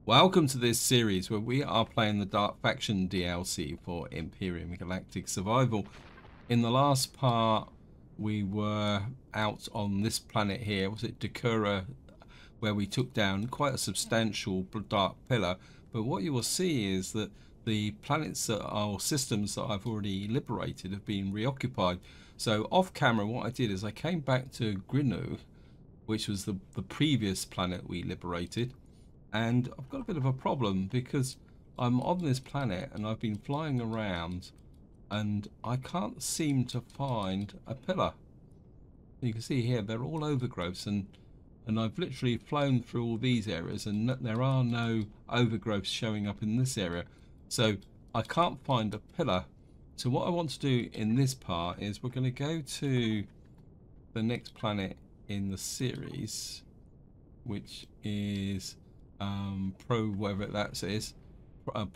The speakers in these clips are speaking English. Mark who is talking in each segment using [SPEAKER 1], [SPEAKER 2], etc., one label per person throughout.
[SPEAKER 1] Welcome to this series where we are playing the Dark Faction DLC for Empyrion Galactic Survival. In the last part, we were out on this planet here, was it Dakura, where we took down quite a substantial dark pillar. But what you will see is that the planets that are systems that I've already liberated have been reoccupied. So off camera, what I did is I came back to Grinu, which was the previous planet we liberated. And I've got a bit of a problem because I'm on this planet and I've been flying around and I can't seem to find a pillar. You can see here they're all overgrowths, and I've literally flown through all these areas and there are no overgrowths showing up in this area. So I can't find a pillar. So what I want to do in this part is we're going to go to the next planet in the series, which is Pro, whatever that is,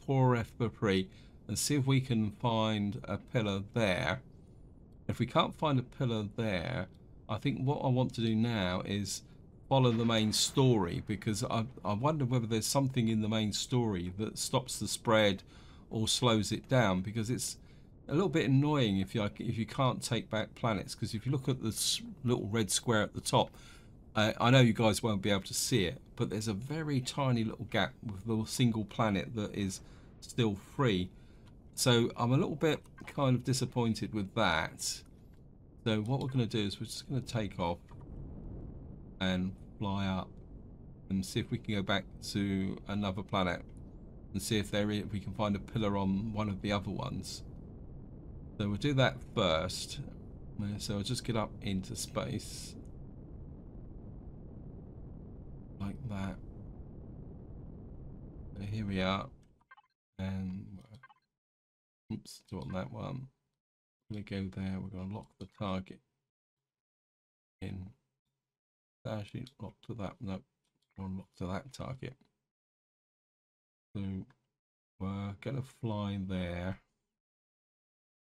[SPEAKER 1] Poor F and see if we can find a pillar there. If we can't find a pillar there, I think what I want to do now is follow the main story, because I wonder whether there's something in the main story that stops the spread or slows it down, because it's a little bit annoying if you can't take back planets. Because if you look at this little red square at the top, I know you guys won't be able to see it, but there's a very tiny little gap with the single planet that is still free. So I'm a little bit kind of disappointed with that. So what we're going to do is we're just going to take off and fly up and see if we can go back to another planet and see if we can find a pillar on one of the other ones. So we'll do that first. So I'll just get up into space. Like that. So here we are, and oops, do on that one. We're going to go there. We're going to lock the target in. Actually, lock to that. No, lock to that target. So we're going to fly there.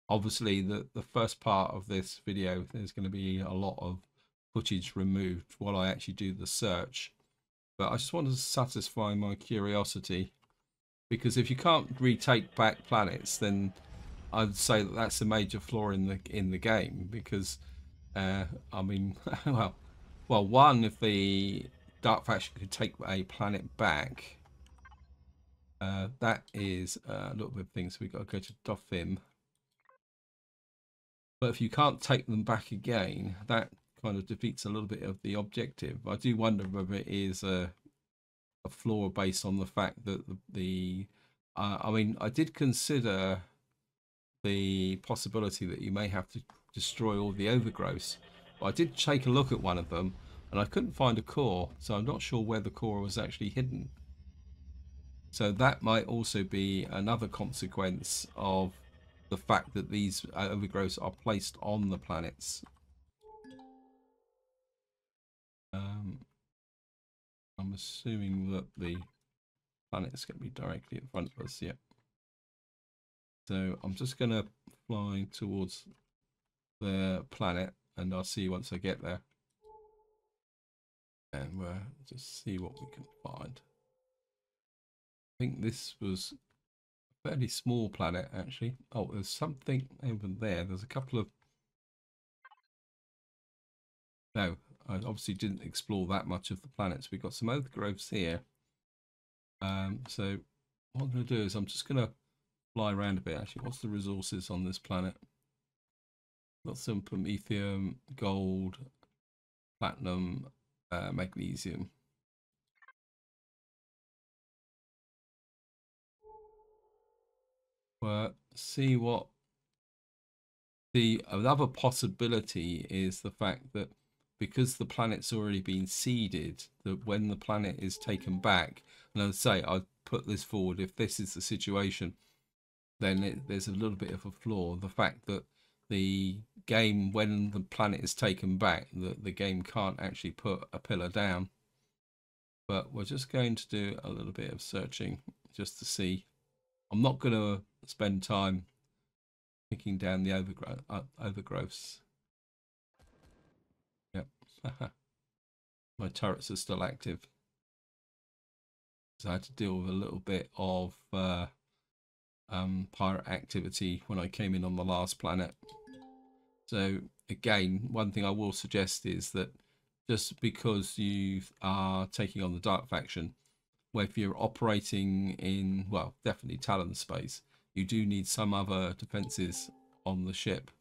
[SPEAKER 1] Obviously, the first part of this video, there's going to be a lot of footage removed while I actually do the search. But I just wanted to satisfy my curiosity, because if you can't retake back planets, then I'd say that that's a major flaw in the game. Because I mean, well, one, if the Dark Faction could take a planet back, that is a little bit of things. So we've got to go to Dothim. But if you can't take them back again, that kind of defeats a little bit of the objective. I do wonder whether it is a flaw based on the fact that I mean, I did consider the possibility that you may have to destroy all the overgrowths, but I did take a look at one of them and I couldn't find a core, so I'm not sure where the core was actually hidden. So that might also be another consequence of the fact that these overgrowths are placed on the planets. I'm assuming that the planet's going to be directly in front of us. Yep. So I'm just going to fly towards the planet, and I'll see you once I get there. And we'll just see what we can find. I think this was a fairly small planet, actually. Oh, there's something over there. There's a couple of... No, I obviously didn't explore that much of the planets. We've got some overgrowths here. So what I'm going to do is I'm just going to fly around a bit. Actually, what's the resources on this planet? Got some promethium, gold, platinum, magnesium. Well, see what the another possibility is, the fact that because the planet's already been seeded, that when the planet is taken back, and I'd say I'd put this forward, if this is the situation, then there's a little bit of a flaw. The fact that the game, when the planet is taken back, the game can't actually put a pillar down. But we're just going to do a little bit of searching just to see. I'm not going to spend time picking down the overgrowths. Yep. My turrets are still active. So I had to deal with a little bit of pirate activity when I came in on the last planet. So again, one thing I will suggest is that just because you are taking on the Dark faction, where if you're operating in, well, definitely Talon space, you do need some other defenses on the ship.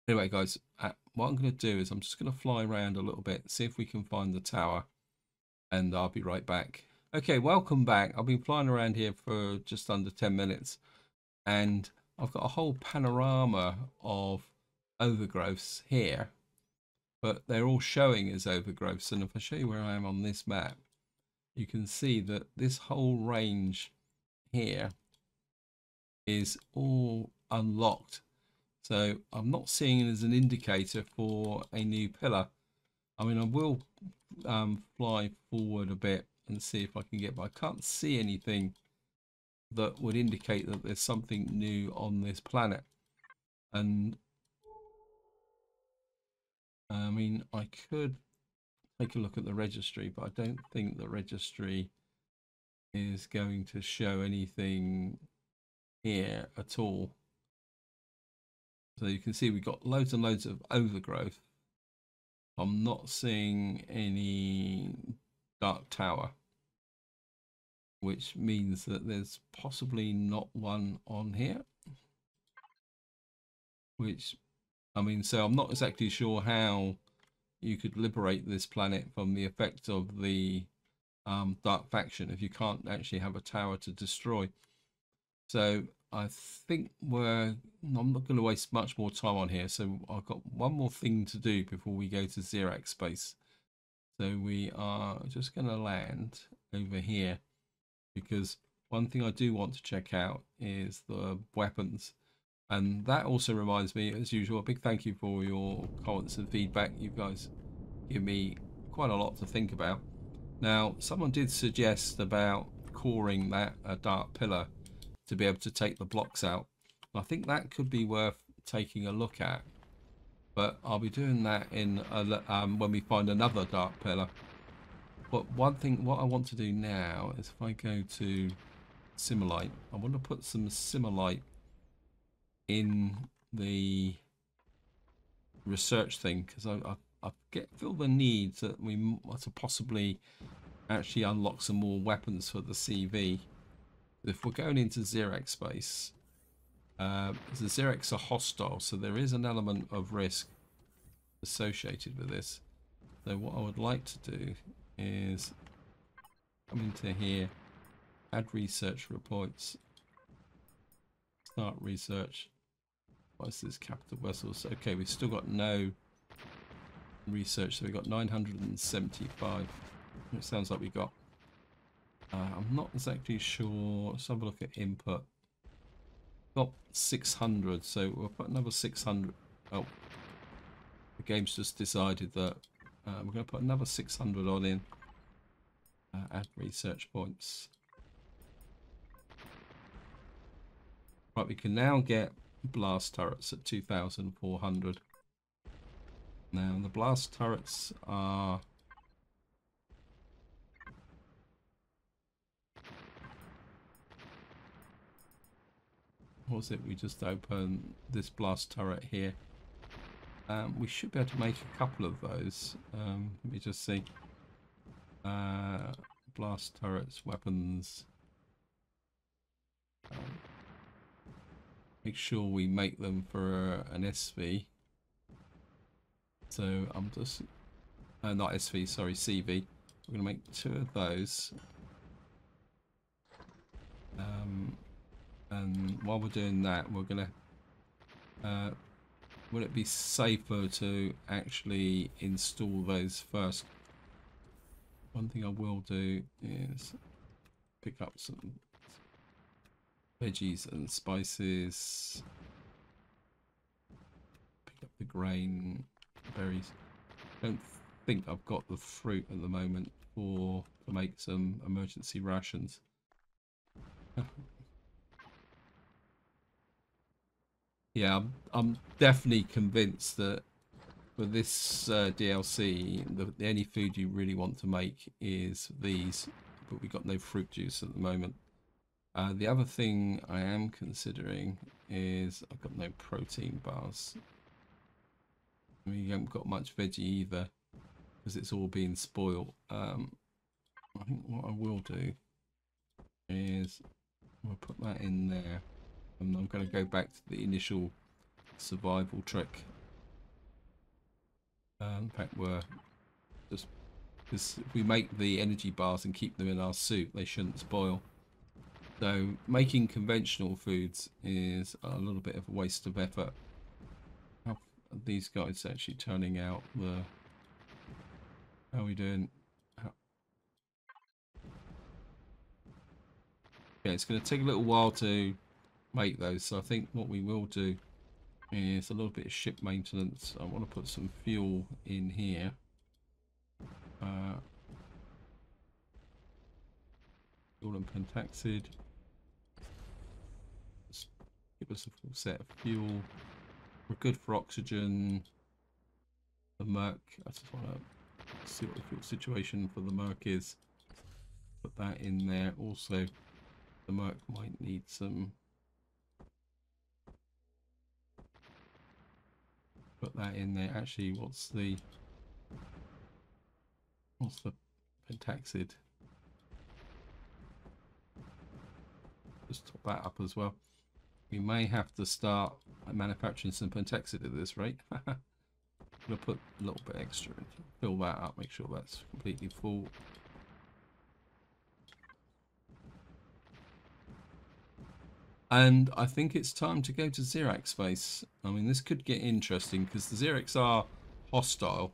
[SPEAKER 1] Anyway, guys, what I'm going to do is I'm just going to fly around a little bit, see if we can find the tower, and I'll be right back. Okay, welcome back. I've been flying around here for just under 10 minutes, and I've got a whole panorama of overgrowths here, but they're all showing as overgrowths. And if I show you where I am on this map, you can see that this whole range here is all unlocked. So I'm not seeing it as an indicator for a new pillar. I mean, I will fly forward a bit and see if I can get, but I can't see anything that would indicate that there's something new on this planet. And I mean, I could take a look at the registry, but I don't think the registry is going to show anything here at all. So you can see we've got loads and loads of overgrowth. I'm not seeing any dark tower, which means that there's possibly not one on here. Which, I mean, so I'm not exactly sure how you could liberate this planet from the effect of the dark faction if you can't actually have a tower to destroy. So I think I'm not going to waste much more time on here. So I've got one more thing to do before we go to Zirax space. So we are just going to land over here, because one thing I do want to check out is the weapons. And that also reminds me, as usual, a big thank you for your comments and feedback. You guys give me quite a lot to think about. Now, someone did suggest about coring that dark pillar to be able to take the blocks out. I think that could be worth taking a look at, but I'll be doing that in when we find another dark pillar. But one thing, what I want to do now is if I go to Simulate, I want to put some Simulate in the research thing, because I feel the need that we want to possibly actually unlock some more weapons for the CV. If we're going into Zirax space, the Zirax are hostile, so there is an element of risk associated with this. So what I would like to do is come into here, add research reports, start research. What's this? Capital vessels. Okay, we've still got no research, so we've got 975. It sounds like we got. I'm not exactly sure. Let's have a look at input. Got 600, so we'll put another 600. Oh, the game's just decided that we're going to put another 600 on in. Add research points. Right, we can now get blast turrets at 2,400. Now the blast turrets are what was it? We just opened this blast turret here. We should be able to make a couple of those. Let me just see. Blast turrets, weapons. Make sure we make them for an SV. So I'm just not SV, sorry, CV. We're gonna make 2 of those. And while we're doing that, we're gonna would it be safer to actually install those first? One thing I will do is pick up some veggies and spices, pick up the grain, berries. Don't think I've got the fruit at the moment to make some emergency rations. Yeah, I'm definitely convinced that for this DLC, the only food you really want to make is these, but we got no fruit juice at the moment. The other thing I am considering is I've got no protein bars. We haven't got much veggie either because it's all being spoiled. I think what I will do is we'll put that in there, and I'm going to go back to the initial survival trick. In fact, we're just because if we make the energy bars and keep them in our soup, they shouldn't spoil. So making conventional foods is a little bit of a waste of effort. How are these guys actually turning out? How are we doing? Yeah, it's going to take a little while to make those. So I think what we will do is a little bit of ship maintenance. I want to put some fuel in here. Fuel and pentaxid. Just give us a full set of fuel. We're good for oxygen. The Merc, I just want to see what the fuel situation for the Merc is. Put that in there. Also, the Merc might need some. Put that in there. Actually, what's the pentaxid? Just top that up as well. We may have to start manufacturing some pentaxid at this rate. I'm going to put a little bit extra in. Fill that up, make sure that's completely full. And I think it's time to go to Zirax space. I mean, this could get interesting because the Zirax are hostile.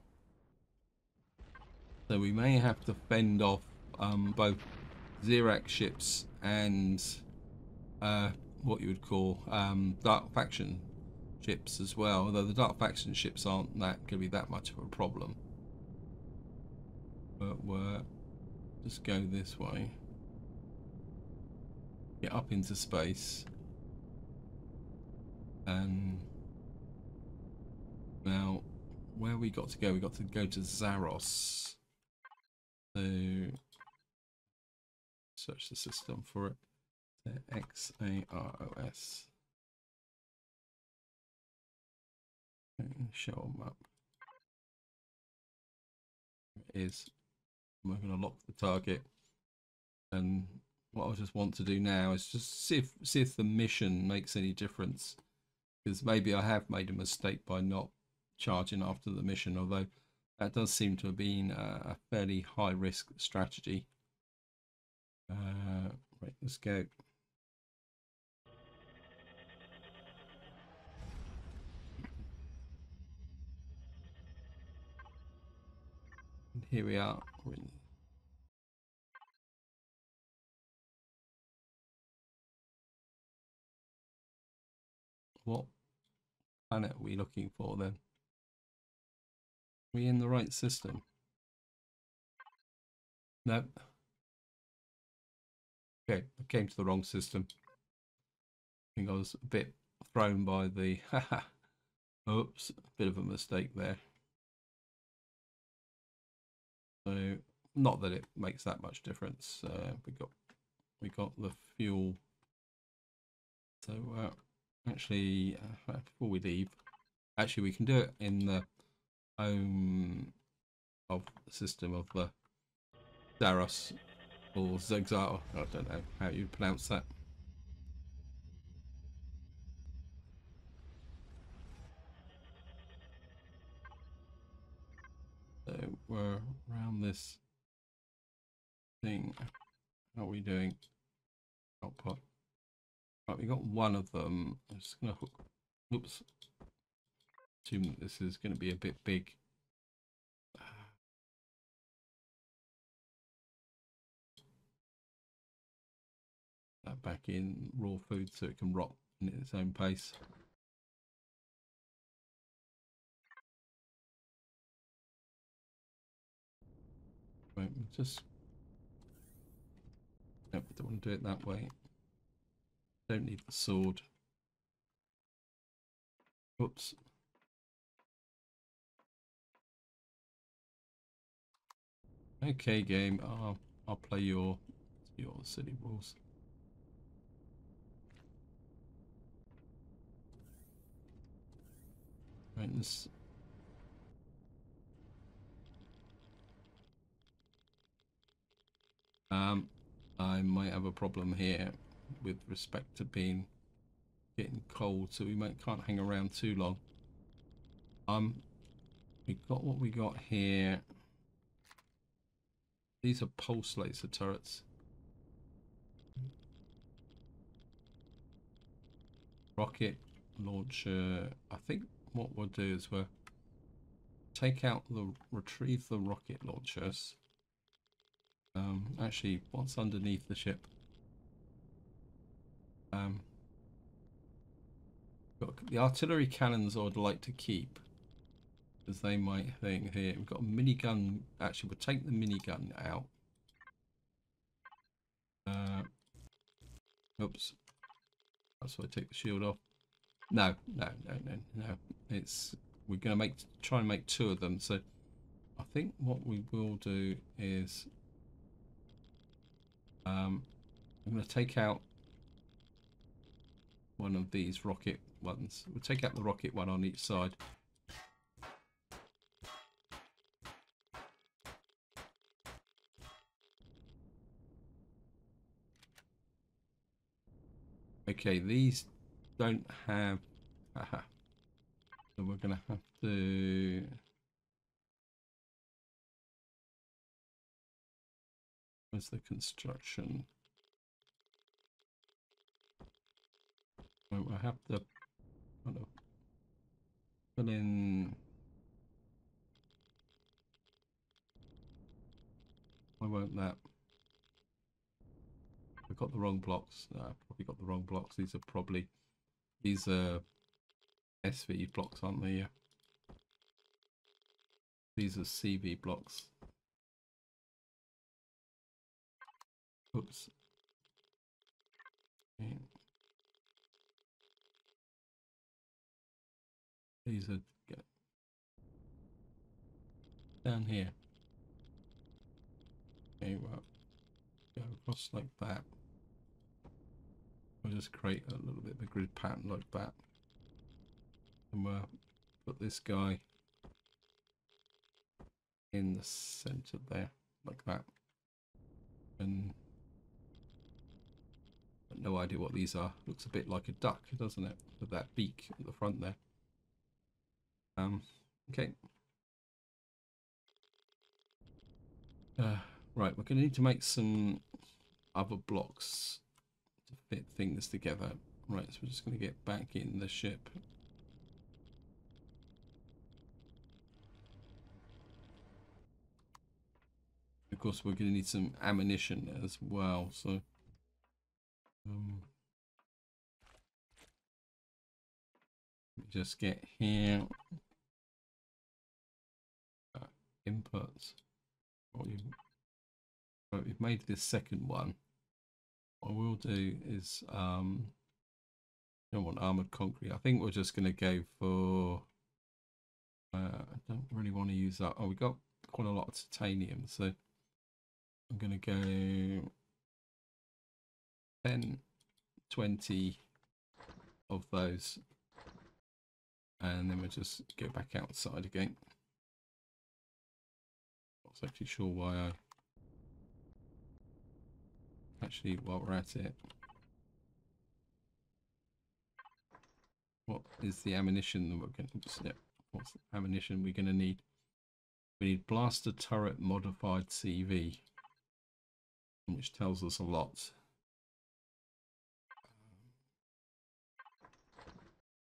[SPEAKER 1] So we may have to fend off both Zirax ships and what you would call Dark Faction ships as well. Although the Dark Faction ships aren't going to be that much of a problem. But we'll just go this way. Get up into space. And now, where we got to go? We got to go to Zaros. So, search the system for it. X-A-R-O-S. Show them up. It is. I'm going to lock the target. And what I just want to do now is just see if the mission makes any difference. Because maybe I have made a mistake by not charging after the mission, although that does seem to have been a fairly high risk strategy. Right, let's go. And here we are. What planet are we looking for then? Are we in the right system? No. Okay, I came to the wrong system. I think I was a bit thrown by the oops, a bit of a mistake there. So not that it makes that much difference. We got the fuel. So actually, before we leave, actually we can do it in the home of the system of the Zaros or Zigzar. I don't know how you pronounce that. So we're around this thing. How are we doing? Output. Right, we got one of them. I'm just gonna hook. Oops. Assume that this is going to be a bit big. That back in raw food so it can rot in its own pace. Right, just nope, don't want to do it that way. Don't need the sword. Oops. Okay, game. I'll play your Your silly rules. Right, this. I might have a problem here with respect to getting cold, so we can't hang around too long. We've got what we got here. These are pulse laser turrets. Rocket launcher. I think what we'll do is we'll retrieve the rocket launchers. Actually, what's underneath the ship? Got the artillery cannons I'd like to keep, because they might think here. We've got a minigun. Actually, we'll take the minigun out. Oops. So I take the shield off. No. We're going to try and make 2 of them. So I think what we will do is I'm going to take out one of these rocket ones. We'll take out the rocket one on each side. Okay, these don't have. Aha. So we're going to have to. Where's the construction? Well, I have to kind of put in. Why won't that? I've got the wrong blocks. No, I've probably got the wrong blocks. These are SV blocks, aren't they? Yeah. These are CV blocks. Oops. Okay. These are down here. Okay, well, go across like that. We'll just create a little bit of a grid pattern like that. And we'll put this guy in the center there, like that. And no idea what these are. Looks a bit like a duck, doesn't it? With that beak at the front there. Okay. Right, we're going to need to make some other blocks to fit things together. Right, so we're just going to get back in the ship. Of course, we're going to need some ammunition as well. So, just get here. Inputs. Right, we've made this second one. What we'll do is, I don't want armored concrete. I think we're just going to go for. I don't really want to use that. Oh, we got quite a lot of titanium, so I'm going to go 10, 20 of those, and then we'll just go back outside again. Not actually sure why actually, while we're at it, what is the ammunition that we're going to what's the ammunition we're going to need? We need blaster turret modified CV, which tells us a lot.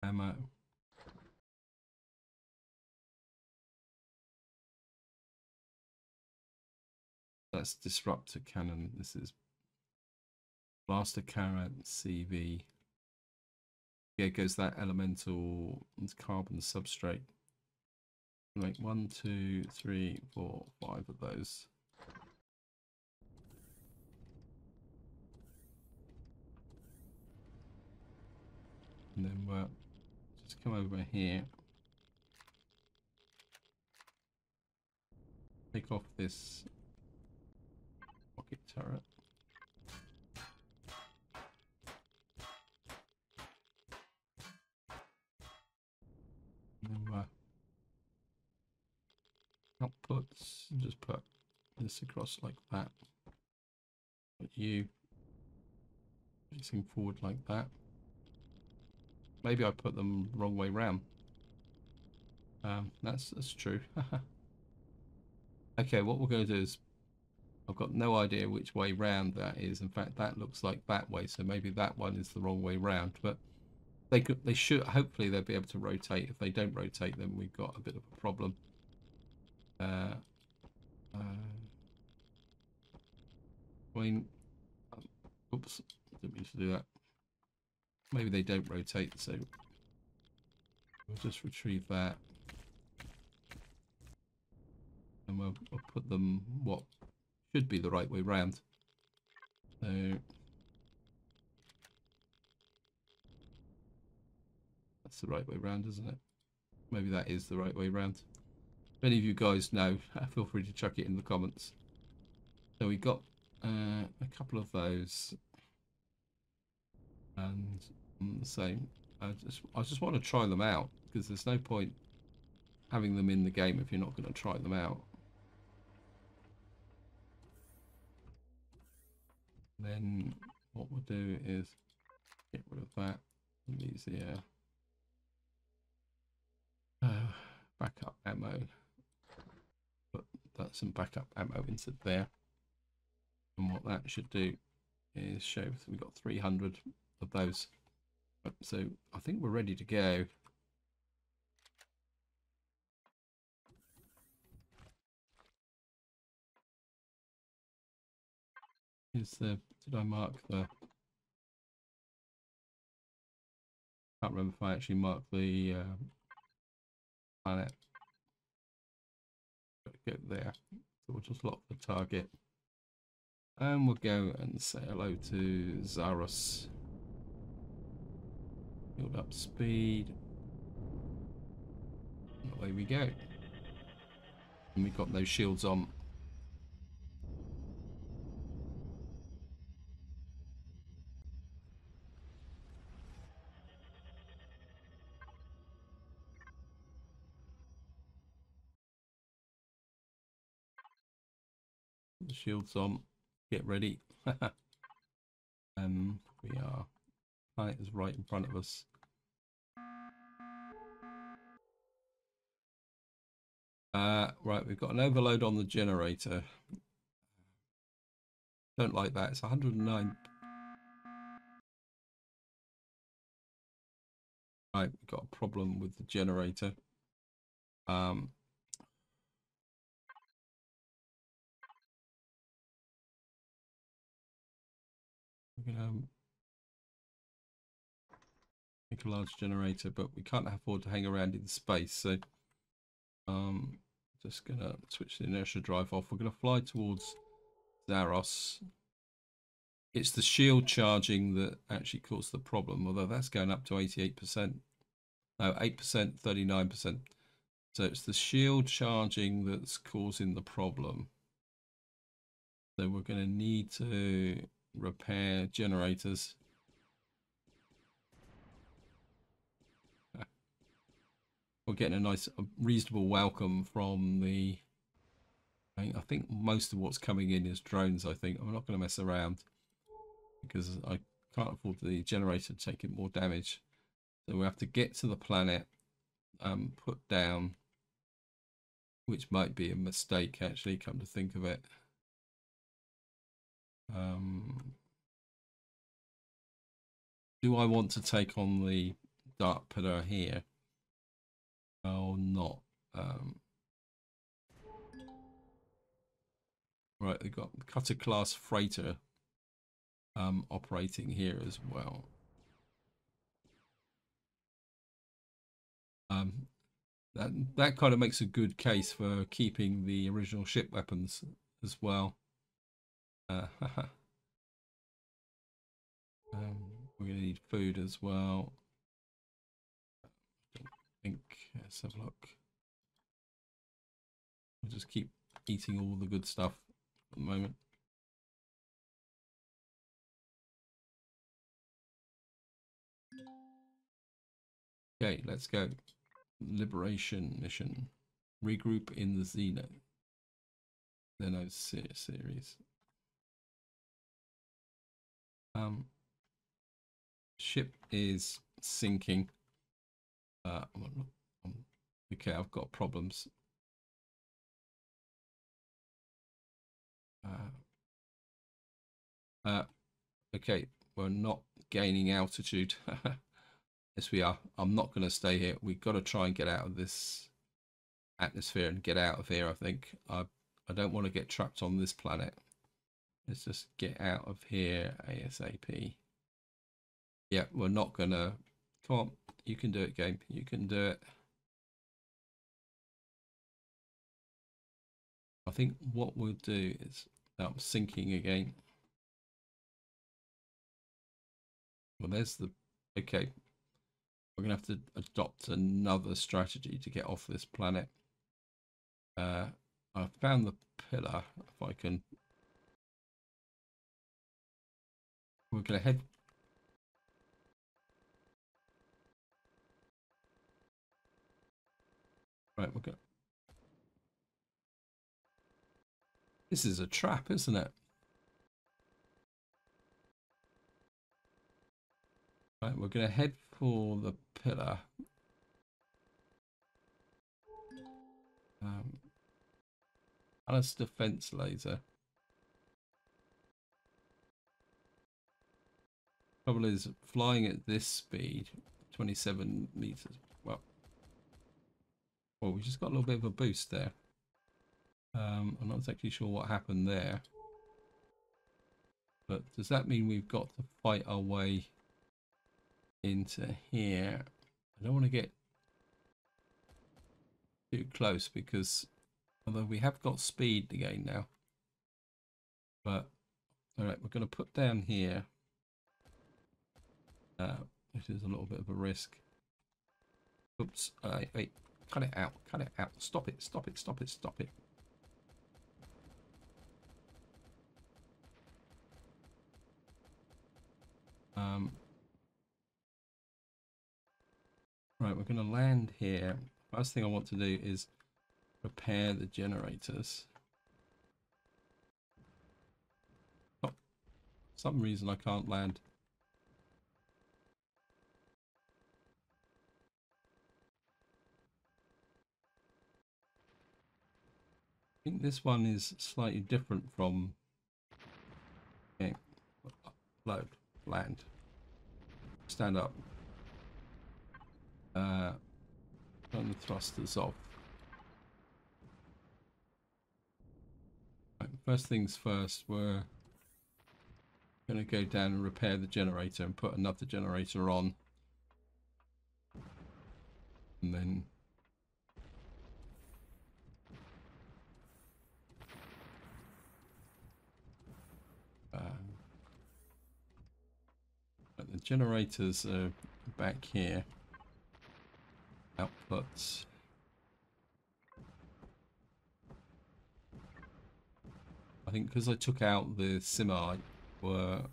[SPEAKER 1] Ammo. That's disruptor cannon. This is blaster cannon CV. Yeah, it goes that elemental carbon substrate. Make 1, 2, 3, 4, 5 of those. And then we'll just come over here. Take off this rocket turret. Outputs, just put this across like that. Put you facing forward like that. Maybe I put them wrong way round. That's true. Okay, what we're going to do is, I've got no idea which way round that is. In fact, that looks like that way, so maybe that one is the wrong way round. But they should, hopefully they'll be able to rotate. If they don't rotate, then we've got a bit of a problem. I mean, oops, didn't mean to do that. Maybe they don't rotate, so we'll just retrieve that. And we'll put them what should be the right way round. So that's the right way round, isn't it? Maybe that is the right way round. If any of you guys know, feel free to chuck it in the comments. So we got a couple of those, and the same. I just want to try them out, because there's no point having them in the game if you're not going to try them out. Then what we'll do is get rid of that. These here. Backup ammo. Put that some backup ammo into there. And what that should do is show we've got 300 of those. So I think we're ready to go. Did I mark the... Can't remember if I actually marked the planet. Go there. So we'll just lock the target. And we'll go and say hello to Zirax. Build up speed. And away we go. And we've got no shields on. The shields on. Get ready. We are. Planet is right in front of us. Right, we've got an overload on the generator. Don't like that. It's 109. Right, we've got a problem with the generator. We're gonna make a large generator, but we can't afford to hang around in space, so just gonna switch the inertia drive off. We're gonna fly towards Zirax. It's the shield charging that actually caused the problem, although that's going up to 88%. No, 8%, 39%. So it's the shield charging that's causing the problem. So we're going to need to repair generators. We're getting a nice, reasonable welcome from the... I think most of what's coming in is drones, I think. I'm not going to mess around, because I can't afford the generator taking more damage. So we have to get to the planet, put down, which might be a mistake actually, come to think of it. Do I want to take on the Dark Pillar here or not? Right, they've got cutter class freighter operating here as well. That kind of makes a good case for keeping the original ship weapons as well. We're going to need food as well. I think, let's have a look. We'll just keep eating all the good stuff at the moment. Okay, let's go. liberation mission. Regroup in the Xeno series. Ship is sinking. Okay, I've got problems. Okay, we're not gaining altitude. Yes, we are. I'm not going to stay here. We've got to try and get out of this atmosphere and get out of here, I think. I don't want to get trapped on this planet. Let's just get out of here ASAP. Yeah, we're not going to... Come on, you can do it, game. You can do it. I think what we'll do is... I'm sinking again. Well, there's the... Okay. We're going to have to adopt another strategy to get off this planet. I found the pillar. If I can... We're going to head... Right, we're going... This is a trap, isn't it? Right, we're going to head for the pillar. Alice defense laser. Trouble is, flying at this speed, 27 meters. Well, we just got a little bit of a boost there. I'm not exactly sure what happened there. But does that mean we've got to fight our way into here? I don't want to get too close because although we have got speed again now. But all right, we're going to put down here. It is a little bit of a risk. Oops, wait, cut it out, stop it. Right, we're going to land here. First thing I want to do is repair the generators. Oh, for some reason I can't land. I think this one is slightly different from... Okay, load, land, stand up. Turn the thrusters off. Right, first things first, we're going to go down and repair the generator and put another generator on. And then... the generators are back here. Outputs. I think because I took out the semi, let's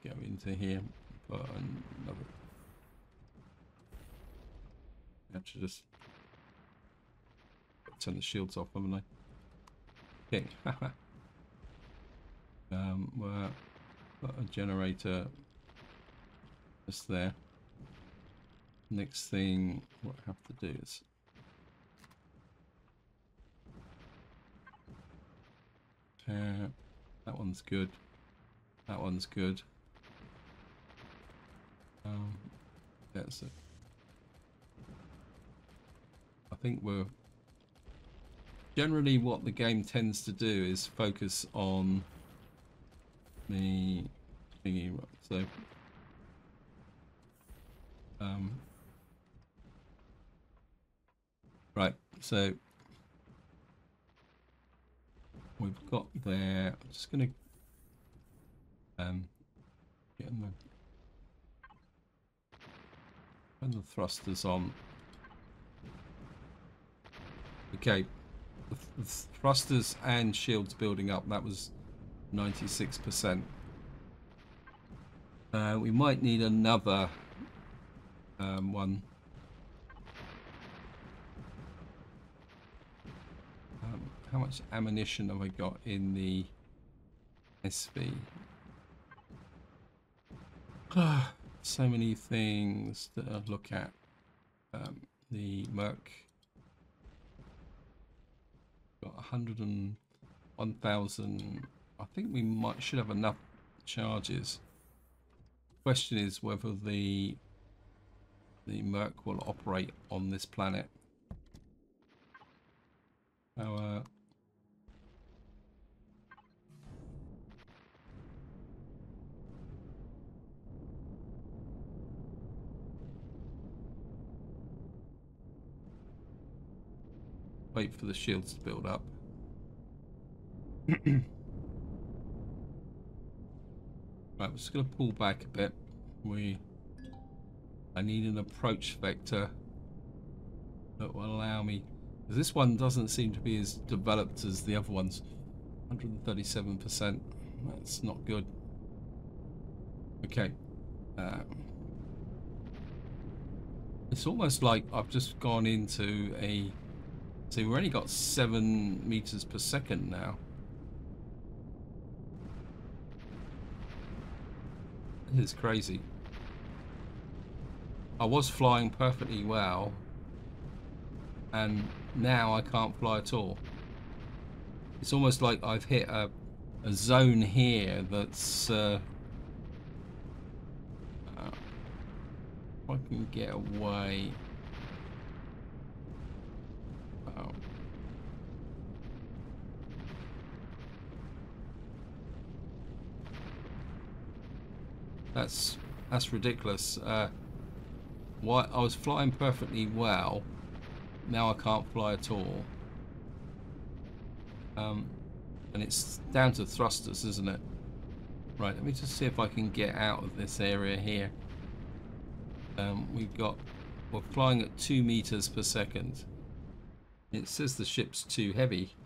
[SPEAKER 1] go into here. Put another. I should just turn the shields off, haven't I? Okay. We're got a generator just there. Next thing what I have to do is that one's good. That one's good. That's it. I think we're generally what the game tends to do is focus on the thingy. So right, so we've got there. I'm just gonna get in turn the thrusters on. Okay, the thrusters and shields building up. That was 96%. We might need another one. how much ammunition have I got in the SV? So many things to look at. The Merc got 101,000. I think we should have enough charges. Question is whether the Merc will operate on this planet. Our wait for the shields to build up. Right, we're just going to pull back a bit. I need an approach vector that will allow me. This one doesn't seem to be as developed as the other ones. 137%. That's not good. Okay. It's almost like I've just gone into a. See, we've only got 7 meters per second now. This is crazy. I was flying perfectly well, and now I can't fly at all. It's almost like I've hit a zone here that's if I can get away. Oh. That's ridiculous. Why I was flying perfectly well, now I can't fly at all. And it's down to thrusters, isn't it? Right, let me just see if I can get out of this area here. We're flying at 2 meters per second. It says the ship's too heavy.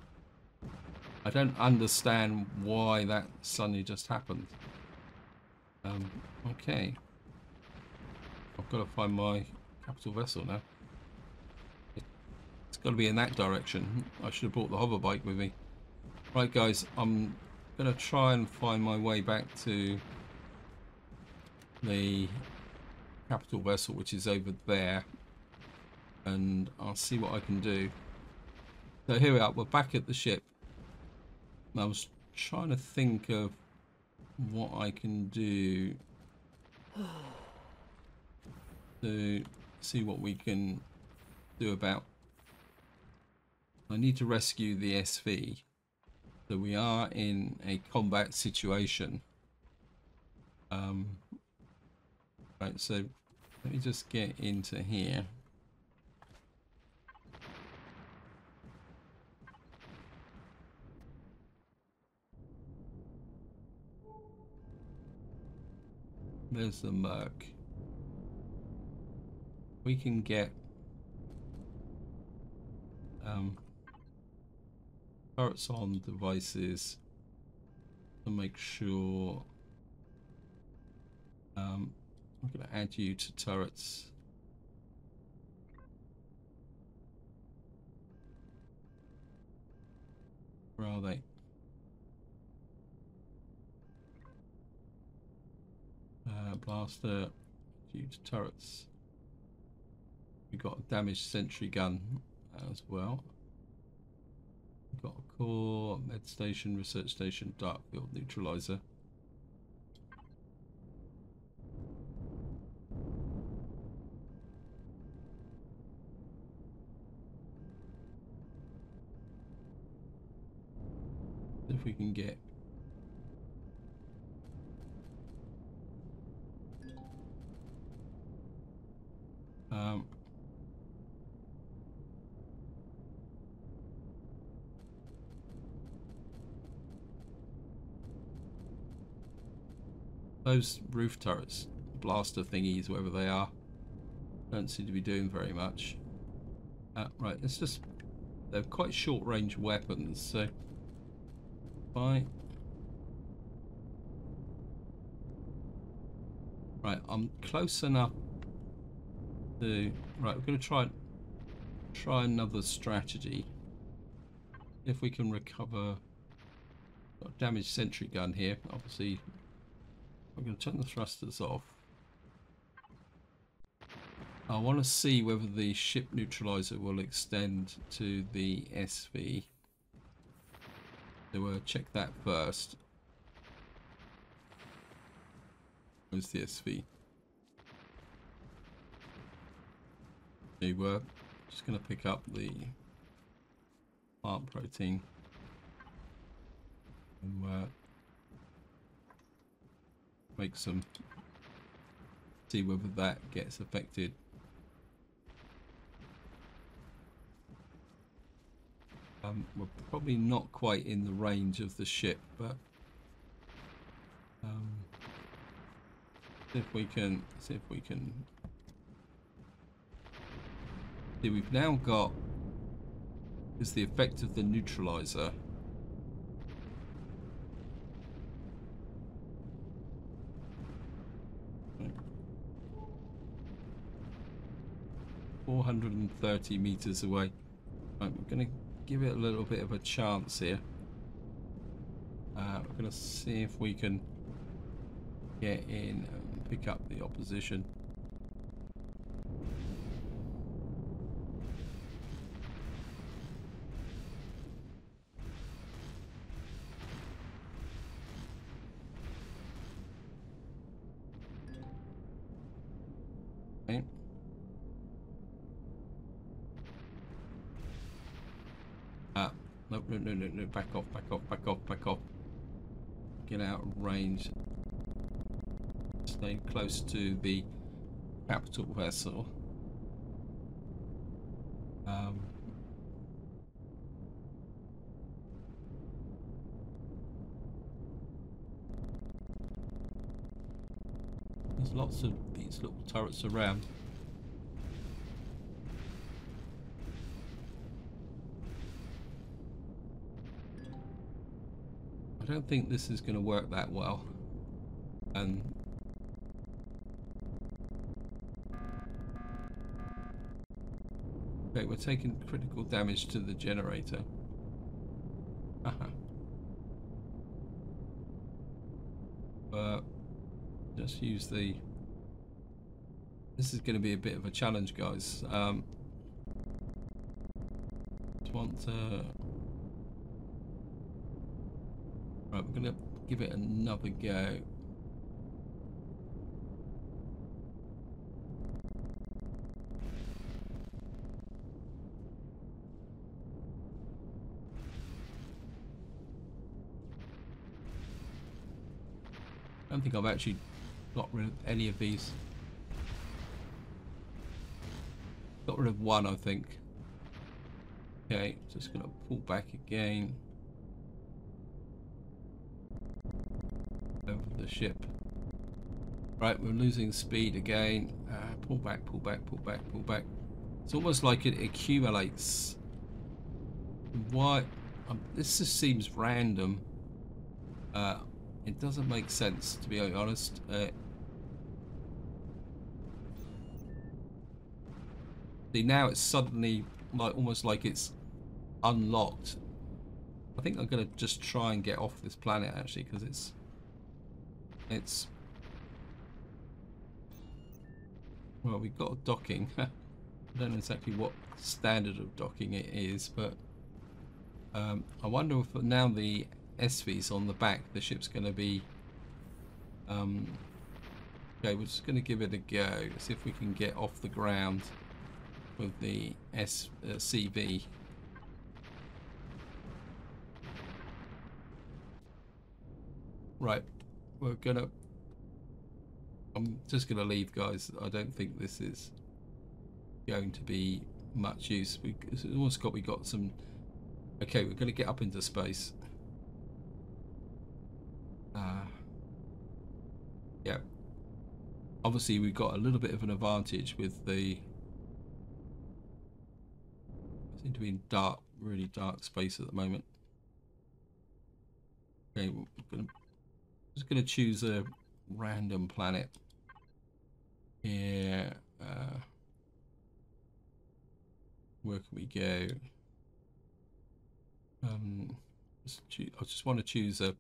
[SPEAKER 1] I don't understand why that suddenly just happened. Okay. I've got to find my capital vessel now. It's got to be in that direction. I should have brought the hover bike with me. Right, guys, I'm going to try and find my way back to the capital vessel, which is over there, and I'll see what I can do. So here we are, we're back at the ship. I was trying to think of what I can do to see what we can do about. I need to rescue the SV. So we are in a combat situation. Right, so let me just get into here. There's the Merc. We can get turrets on devices to make sure. I'm going to add you to turrets. Where are they? Blaster, due to turrets. We've got a damaged sentry gun as well. We've got a core, med station, research station, dark field neutralizer. If we can get those roof turrets, blaster thingies, wherever they are, don't seem to be doing very much. Right, it's just they're quite short range weapons, so fine. Right, I'm close enough to. Right, we're going to try another strategy. If we can recover. Got a damaged sentry gun here. Obviously, I'm going to turn the thrusters off. I want to see whether the ship neutralizer will extend to the SV. So check that first. Where's the SV? We were just going to pick up the plant protein and make some, see whether that gets affected. We're probably not quite in the range of the ship, but see if we can see, we've now got is the effect of the neutralizer. Okay. 430 meters away. Right, we're going to give it a little bit of a chance here. We're going to see if we can get in and pick up the opposition. Okay. No, back off. Get out of range. Stay close to the capital vessel. There's lots of these little turrets around. I don't think this is going to work that well. And okay, we're taking critical damage to the generator. Just use the. This is going to be a bit of a challenge, guys. Just want to. Right, we're going to give it another go. I don't think I've actually got rid of any of these. Got rid of one, I think. Okay, just going to pull back again. Over the ship. Right, we're losing speed again. Pull back. It's almost like it accumulates. Why? This just seems random. It doesn't make sense, to be honest. See, now it's suddenly like almost like it's unlocked. I think I'm gonna just try and get off this planet actually, because it's well, we've got a docking. I don't know exactly what standard of docking it is, but I wonder if now the SV's on the back, the ship's going to be okay, we're just going to give it a go, see if we can get off the ground with the CV. Right, I'm just gonna leave, guys. I don't think this is going to be much use. We got some. Okay, we're gonna get up into space. Yeah. Obviously, we've got a little bit of an advantage with the. I seem to be in really dark space at the moment. Okay, just gonna choose a random planet. Here, where can we go? I just want to choose a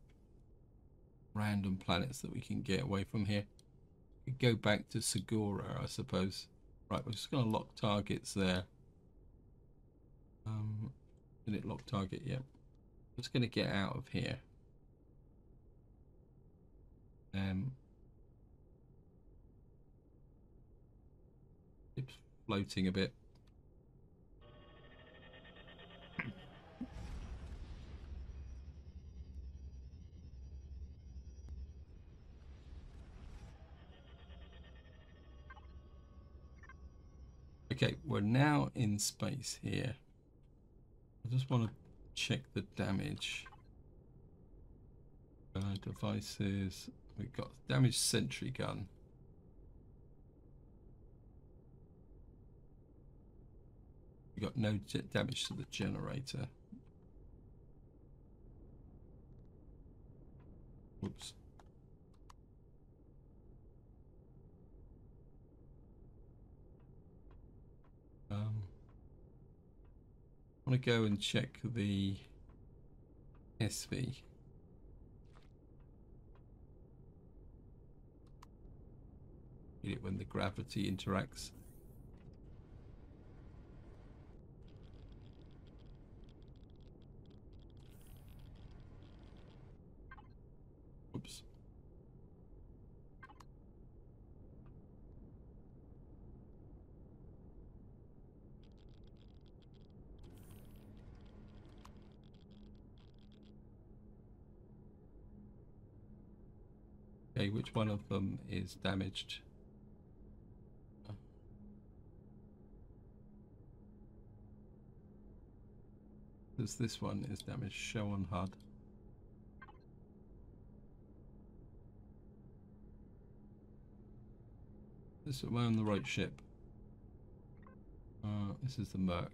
[SPEAKER 1] random planets that we can get away from here. We go back to Segura, I suppose. Right, we're just going to lock targets there. Did it lock target? Yep. Just going to get out of here. It's floating a bit. Okay, we're now in space here. I just want to check the damage. Devices. We've got damaged sentry gun. We've got no damage to the generator. Whoops. I want to go and check the SV. Hit it when the gravity interacts. Whoops. Okay, which one of them is damaged? This one is damaged. Show on HUD. This we're on the right ship. This is the Merc.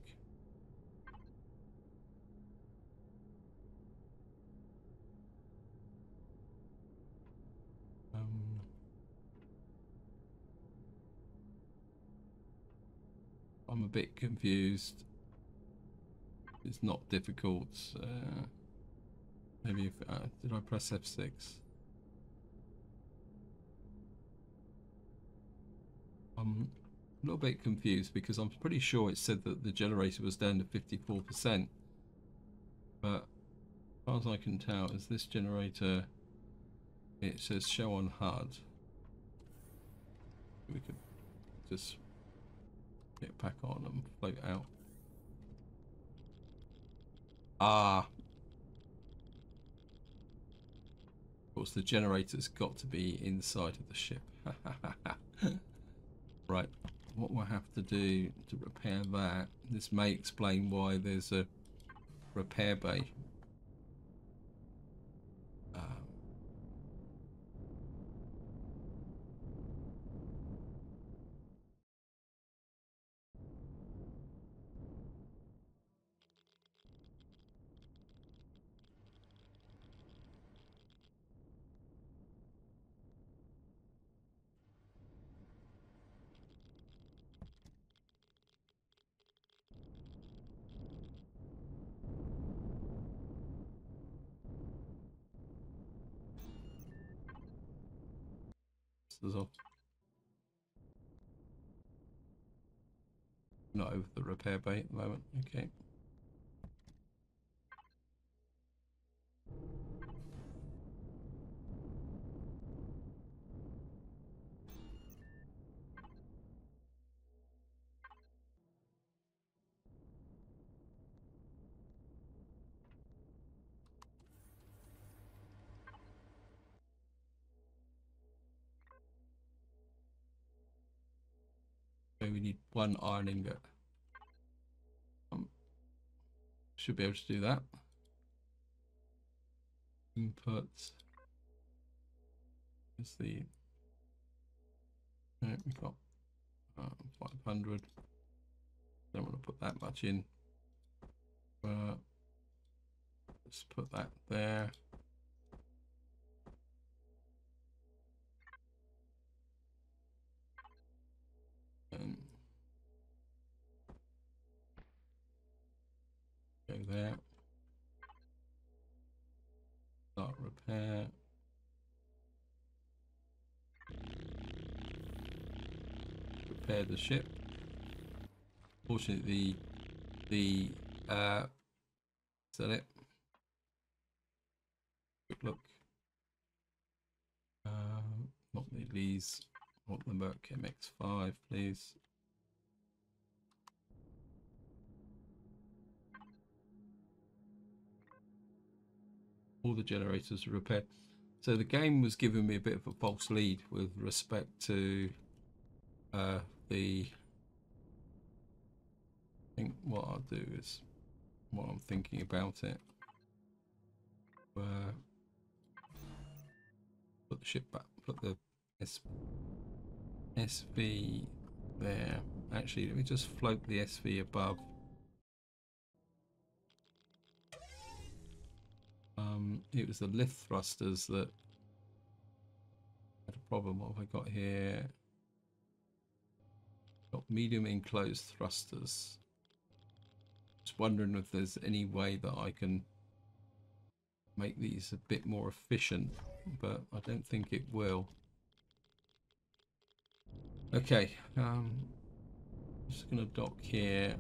[SPEAKER 1] I'm a bit confused. It's not difficult. Maybe if did I press F6? I'm a little bit confused because I'm pretty sure it said that the generator was down to 54%. But as far as I can tell, is this generator? It says show on HUD. We could just get back on and float out. Ah. Of course, the generator's got to be inside of the ship. Right. What we'll have to do to repair that, this may explain why there's a repair bay. Not over the repair bay at the moment. Okay. Okay, we need one iron ingot. Should be able to do that. Inputs. Is the we've got 500. Don't want to put that much in. Let's put that there. And go there. repair the ship. Fortunately, is that it? Quick look. Not the Lees, not the Merc MX5, please. All the generators are repaired. So the game was giving me a bit of a false lead with respect to the. I think what I'll do is, what I'm thinking about it. Put the ship back. Put the SV there. Actually, let me just float the SV above. It was the lift thrusters that had a problem. What have I got here? Got medium enclosed thrusters. Just wondering if there's any way that I can make these a bit more efficient, but I don't think it will. Okay, just gonna dock here.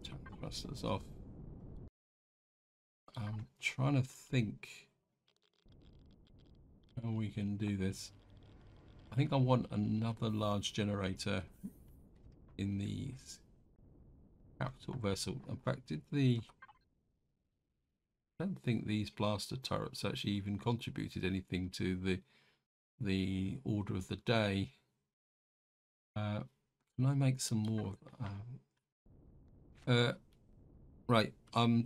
[SPEAKER 1] Turn the thrusters off. I'm trying to think how we can do this. I think I want another large generator in the capital vessel. In fact, I don't think these blaster turrets actually even contributed anything to the order of the day. Can I make some more? Right. I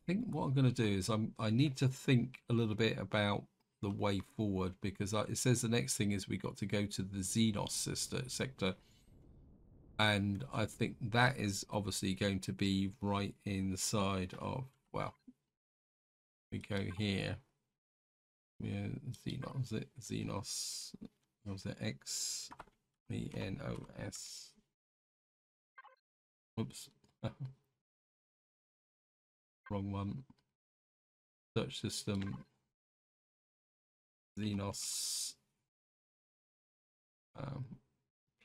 [SPEAKER 1] think what I'm going to do is I need to think a little bit about the way forward, because it says the next thing is we got to go to the Xenos sector, and I think that is obviously going to be right inside of, well, we go here. Yeah, Xenos. Xenos. What was it? XENOS. Oops. Wrong one. Search system. Xenos.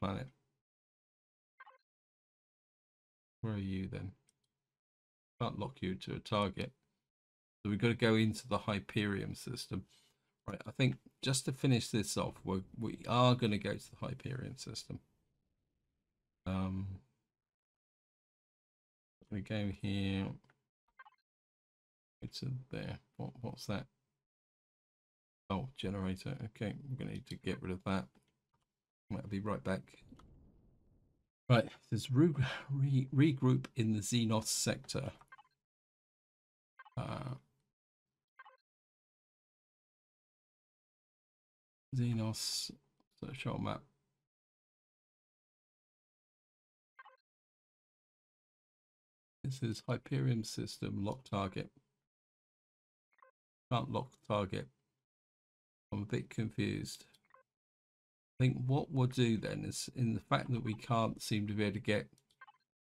[SPEAKER 1] Planet. Where are you then? Can't lock you to a target. So we've got to go into the Hyperion system. Right, I think just to finish this off, we are going to go to the Hyperion system. We go here. It's there. What's that? Oh, generator. Okay, we're going to need to get rid of that. I'll be right back. Right, there's regroup in the Xenos sector. Xenos, search our map. This is Hyperion system, lock target. Can't lock target. I'm a bit confused. I think what we'll do then is, in the fact that we can't seem to be able to get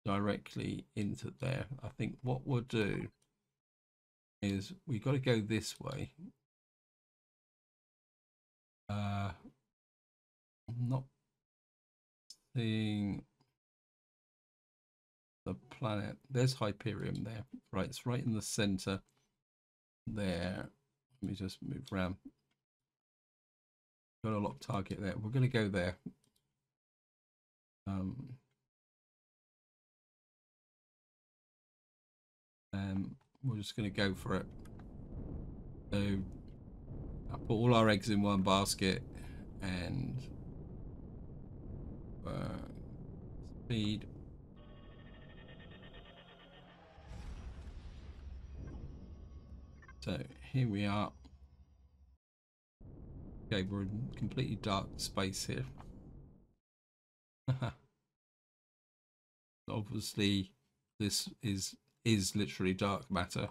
[SPEAKER 1] directly into there, I think what we'll do is we've got to go this way. I'm not seeing the planet. There's Hyperion there. Right, it's right in the center there. Let me just move around. Got a lock target there. We're going to go there. We're just going to go for it. So I put all our eggs in one basket, and speed. So here we are. Okay, we're in completely dark space here. Obviously, this is literally dark matter,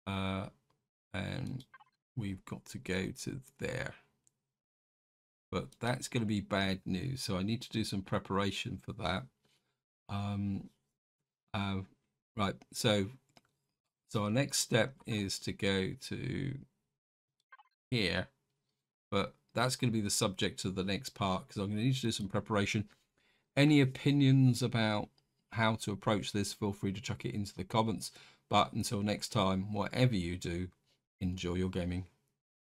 [SPEAKER 1] and we've got to go to there. But that's going to be bad news, so I need to do some preparation for that. Right, so So our next step is to go to here, but that's going to be the subject of the next part because I'm going to need to do some preparation. Any opinions about how to approach this, feel free to chuck it into the comments. But until next time, whatever you do, enjoy your gaming.